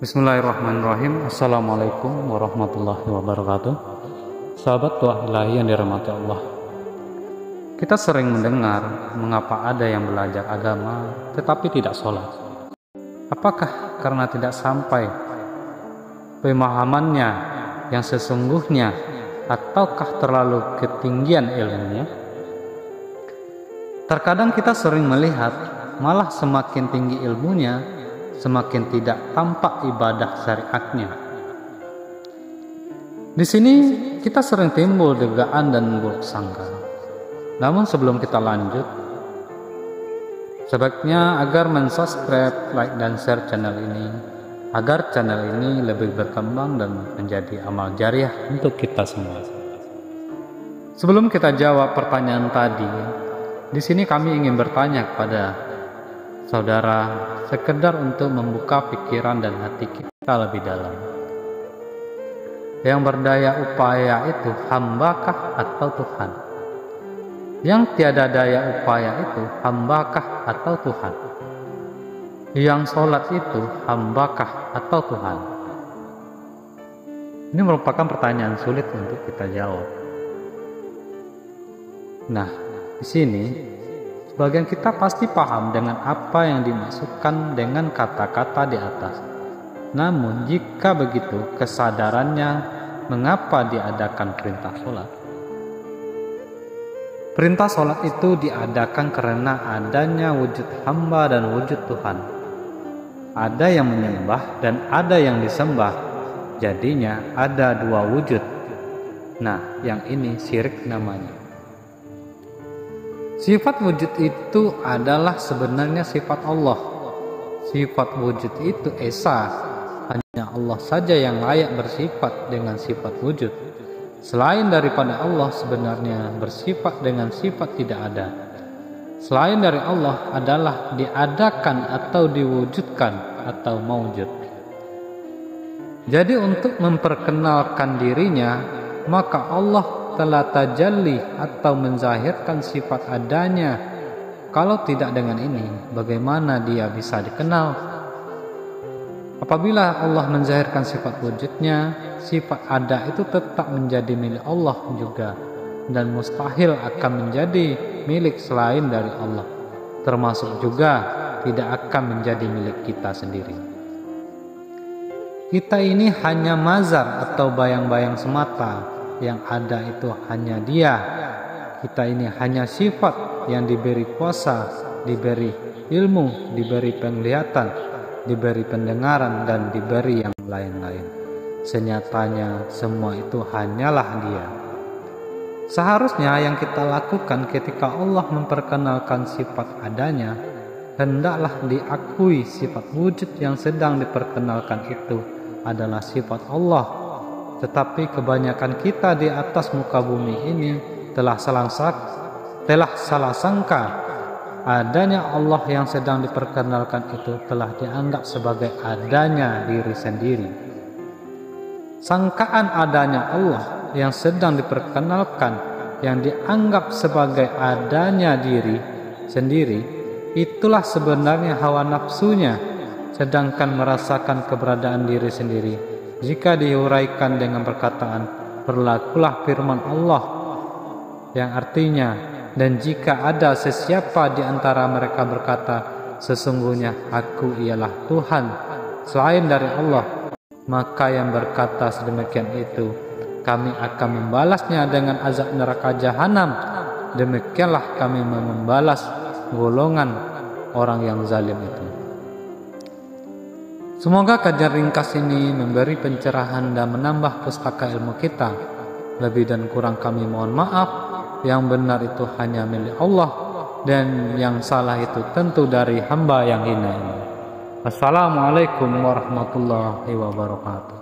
Bismillahirrahmanirrahim. Assalamualaikum warahmatullahi wabarakatuh. Sahabat doa ilahi yang dirahmati Allah, kita sering mendengar mengapa ada yang belajar agama tetapi tidak sholat. Apakah karena tidak sampai pemahamannya yang sesungguhnya, ataukah terlalu ketinggian ilmunya? Terkadang kita sering melihat malah semakin tinggi ilmunya, semakin tidak tampak ibadah syariatnya. Di sini kita sering timbul dugaan dan buruk sangka. Namun sebelum kita lanjut, sebaiknya agar mensubscribe, like dan share channel ini, agar channel ini lebih berkembang dan menjadi amal jariah untuk kita semua. Sebelum kita jawab pertanyaan tadi, di sini kami ingin bertanya kepada saudara, sekedar untuk membuka pikiran dan hati kita lebih dalam. Yang berdaya upaya itu hambakah atau Tuhan? Yang tiada daya upaya itu hambakah atau Tuhan? Yang sholat itu hambakah atau Tuhan? Ini merupakan pertanyaan sulit untuk kita jawab. Nah, di sini sebagian kita pasti paham dengan apa yang dimaksudkan dengan kata-kata di atas. Namun jika begitu kesadarannya, mengapa diadakan perintah sholat? Perintah sholat itu diadakan karena adanya wujud hamba dan wujud Tuhan. Ada yang menyembah dan ada yang disembah. Jadinya ada dua wujud. Nah, yang ini syirik namanya. Sifat wujud itu adalah sebenarnya sifat Allah. Sifat wujud itu esa, hanya Allah saja yang layak bersifat dengan sifat wujud. Selain daripada Allah sebenarnya bersifat dengan sifat tidak ada. Selain dari Allah adalah diadakan atau diwujudkan atau maujud. Jadi untuk memperkenalkan dirinya, maka Allah telah tajalli atau menzahirkan sifat adanya. Kalau tidak dengan ini, bagaimana dia bisa dikenal? Apabila Allah menzahirkan sifat wujudnya, sifat ada itu tetap menjadi milik Allah juga, dan mustahil akan menjadi milik selain dari Allah, termasuk juga tidak akan menjadi milik kita sendiri. Kita ini hanya mazhar atau bayang-bayang semata. Yang ada itu hanya Dia. Kita ini hanya sifat yang diberi kuasa, diberi ilmu, diberi penglihatan, diberi pendengaran, dan diberi yang lain-lain. Senyatanya semua itu hanyalah Dia. Seharusnya yang kita lakukan ketika Allah memperkenalkan sifat adanya, hendaklah diakui sifat wujud yang sedang diperkenalkan itu adalah sifat Allah. Tetapi kebanyakan kita di atas muka bumi ini telah salah sangka adanya Allah yang sedang diperkenalkan itu telah dianggap sebagai adanya diri sendiri. Sangkaan adanya Allah yang sedang diperkenalkan yang dianggap sebagai adanya diri sendiri, itulah sebenarnya hawa nafsunya, sedangkan merasakan keberadaan diri sendiri jika diuraikan dengan perkataan berlakulah firman Allah yang artinya, dan jika ada sesiapa di antara mereka berkata sesungguhnya aku ialah Tuhan selain dari Allah, maka yang berkata sedemikian itu kami akan membalasnya dengan azab neraka jahanam. Demikianlah kami membalas golongan orang yang zalim itu. Semoga kajian ringkas ini memberi pencerahan dan menambah pustaka ilmu kita. Lebih dan kurang kami mohon maaf. Yang benar itu hanya milik Allah, dan yang salah itu tentu dari hamba yang hina ini. Wassalamualaikum warahmatullahi wabarakatuh.